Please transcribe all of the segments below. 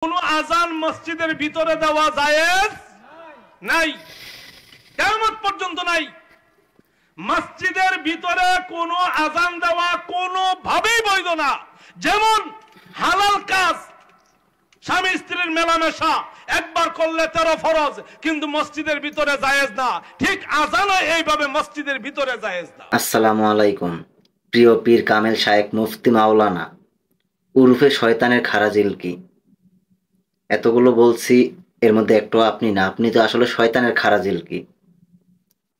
কোন আজান মসজিদের ভিতরে দেওয়া জায়েজ নাই, কিয়ামত পর্যন্ত নাই। মসজিদের ভিতরে কোনো আজান দেওয়া কোনোভাবেই বৈধ না। যেমন হালাল কাজ, স্বামী স্ত্রীর মেলামেশা একবার করলে 13 ফরজ, কিন্তু মসজিদের ভিতরে জায়েজ না। ঠিক আজানও এইভাবে মসজিদের ভিতরে জায়েজ না। আসসালামু আলাইকুম। প্রিয় পীর কামেল শায়েখ মুফতি মাওলানা উরুফে শয়তানের খারাজিল কি, এতগুলো বলছি, এর মধ্যে একটু আপনি না, আপনি তো আসলে শয়তানের খারাজিল কি।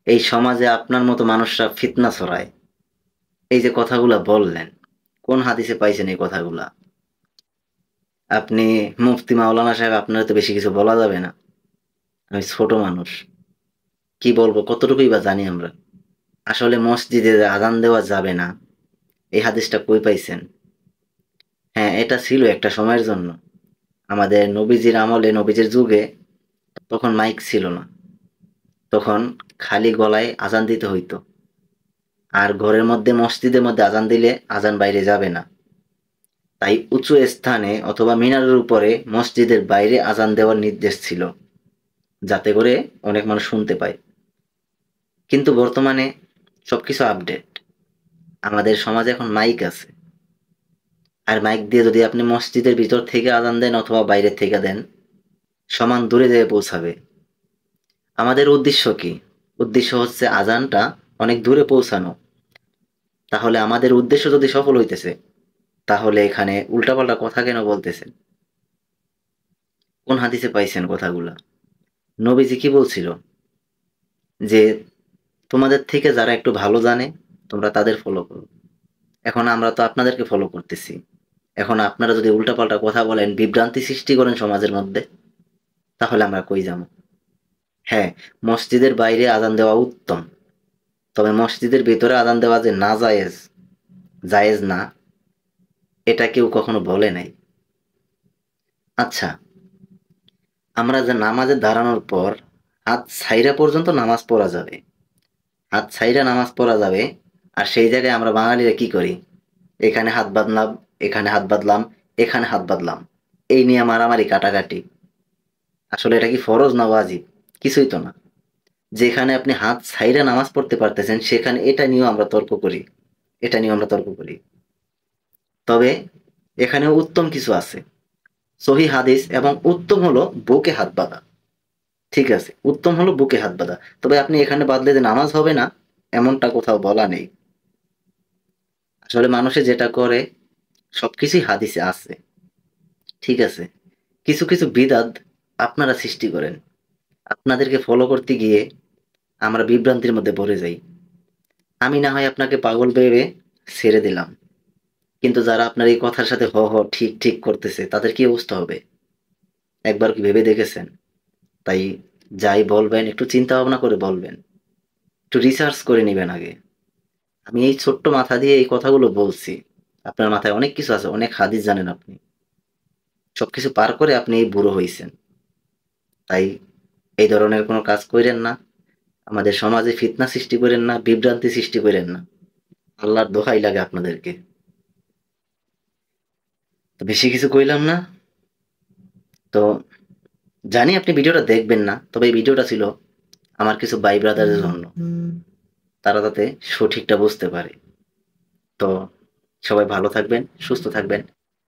এই সমাজে আপনার মতো মানুষরা ফিতনা ছড়ায়। এই যে কথাগুলা বললেন, কোন হাদিসে পাইছেন এই কথাগুলা? আপনি মুফতি মাওলানা সাহেব, আপনার তো বেশি কিছু বলা যাবে না। আমি ছোট মানুষ, কি বলবো, কতটুকুই বা জানি আমরা। আসলে মসজিদে আজান দেওয়া যাবে না, এই হাদিসটা কই পাইছেন? হ্যাঁ, এটা ছিল একটা সময়ের জন্য। আমাদের নবীজির আমলে, নবীজির যুগে তখন মাইক ছিল না, তখন খালি গলায় আজান দিতে হইতো। আর ঘরের মধ্যে, মসজিদের মধ্যে আজান দিলে আজান বাইরে যাবে না, তাই উঁচু স্থানে অথবা মিনারের উপরে মসজিদের বাইরে আজান দেওয়ার নির্দেশ ছিল, যাতে করে অনেক মানুষ শুনতে পায়। কিন্তু বর্তমানে সবকিছু আপডেট, আমাদের সমাজে এখন মাইক আছে। আর মাইক দিয়ে যদি আপনি মসজিদের ভিতর থেকে আজান দেন অথবা বাইরে থেকে দেন, সমান দূরে যেয়ে পৌঁছাবে। আমাদের উদ্দেশ্য কি? উদ্দেশ্য হচ্ছে আজানটা অনেক দূরে পৌঁছানো। তাহলে আমাদের উদ্দেশ্য যদি সফল হইতেছে, তাহলে এখানে উল্টাপাল্টা কথা কেন বলতেছেন? কোন হাদিসে পাইছেন কথাগুলা? নবীজি কি বলছিল? যে তোমাদের থেকে যারা একটু ভালো জানে, তোমরা তাদের ফলো করো। এখন আমরা তো আপনাদেরকে ফলো করতেছি। এখন আপনারা যদি উল্টাপাল্টা কথা বলেন, বিভ্রান্তি সৃষ্টি করেন সমাজের মধ্যে, তাহলে আমরা কই যাবো? হ্যাঁ, মসজিদের বাইরে আজান দেওয়া উত্তম, তবে মসজিদের ভিতরে আজান দেওয়া যে না জায়েজ, জায়েজ না, এটা কেউ কখনো বলে নাই। আচ্ছা, আমরা যে নামাজে দাঁড়ানোর পর হাত ছাইরা পর্যন্ত নামাজ পড়া যাবে, হাত ছাইরা নামাজ পড়া যাবে। আর সেই জায়গায় আমরা বাঙালিরা কি করি? এখানে হাত বাঁধলাম, এখানে হাত বাঁধলাম, এখানে হাত বাঁধলাম, এই নিয়ে মারামারি কাটাকাটি। আসলে এটা কি ফরজ না ওয়াজিব? কিছুই তো না। যেখানে আপনি হাত ছাইরা নামাজ পড়তে পারতেছেন, সেখানে এটা নিয়েও আমরা তর্ক করি, এটা নিয়েও আমরা তর্ক করি। তবে এখানে উত্তম কিছু আছে, সহি হাদিস, এবং উত্তম হলো বুকে হাত বাঁধা। ঠিক আছে, উত্তম হলো বুকে হাত বাঁধা। তবে আপনি এখানে বাঁধলে যে নামাজ হবে না, এমনটা কোথাও বলা নেই। আসলে মানুষে যেটা করে সবকিছুই হাদিসে আছে। ঠিক আছে, কিছু কিছু বিদআত আপনারা সৃষ্টি করেন, আপনাদেরকে ফলো করতে গিয়ে আমরা বিভ্রান্তির মধ্যে পড়ে যাই। আমি না হয় আপনাকে পাগল ভেবে ছেড়ে দিলাম, কিন্তু যারা আপনার এই কথার সাথে হ হ ঠিক ঠিক করতেছে, তাদের কি অবস্থা হবে? একবার কি ভেবে দেখেছেন? তাই যাই বলবেন, একটু চিন্তা ভাবনা করে বলবেন, একটু রিসার্চ করে নেবেন আগে। আমি এই ছোট্ট মাথা দিয়ে এই কথাগুলো বলছি, আপনার মাথায় অনেক কিছু আছে, অনেক হাদিস জানেন আপনি, সবকিছু পার করে আপনি এই বুড়ো হইছেন। তাই এই ধরনের কোনো কাজ করেন না, আমাদের সমাজে ফিতনা সৃষ্টি করেন না, বিভ্রান্তি সৃষ্টি করেন না। আল্লাহর দোহাই লাগে আপনাদেরকে। তো বেশি কিছু কইলাম না। তো জানি আপনি ভিডিওটা দেখবেন না, তবে এই ভিডিওটা ছিল আমার কিছু ভাই ব্রাদারের জন্য, তারা যাতে সঠিকটা বুঝতে পারে। তো সবাই ভালো থাকবেন, সুস্থ থাকবেন।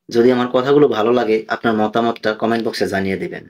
যদি আমার কথাগুলো ভালো লাগে, আপনার মতামতটা কমেন্ট বক্সে জানিয়ে দিবেন।